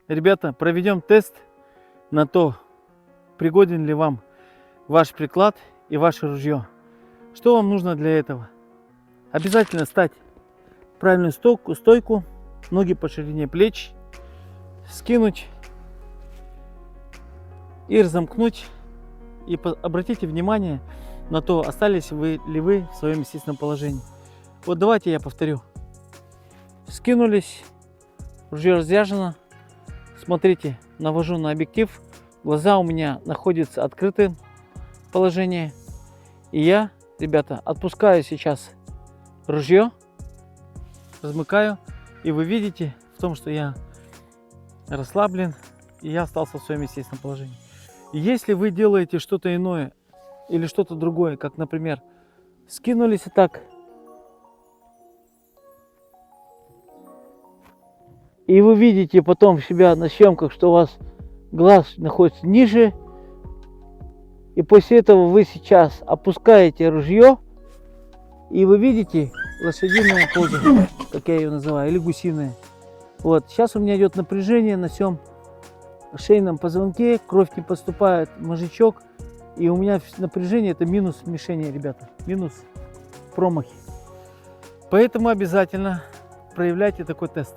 Ребята, проведем тест на то, пригоден ли вам ваш приклад и ваше ружье. Что вам нужно для этого? Обязательно стать в правильную стойку, ноги по ширине плеч, скинуть и разомкнуть. И обратите внимание на то, остались ли вы в своем естественном положении. Вот давайте я повторю. Скинулись, ружье разряжено. Смотрите, навожу на объектив. Глаза у меня находятся открыты в положении. И я, ребята, отпускаю сейчас ружье, размыкаю. И вы видите в том, что я расслаблен, и я остался в своем естественном положении. И если вы делаете что-то иное или что-то другое, как, например, скинулись и так, и вы видите потом себя на съемках, что у вас глаз находится ниже, и после этого вы сейчас опускаете ружье, и вы видите лошадиная поза, как я ее называю, или гусиная. Вот, сейчас у меня идет напряжение на всем шейном позвонке, кровь не поступает в мозжечок, и у меня напряжение — это минус мишени, ребята, минус промахи. Поэтому обязательно проявляйте такой тест.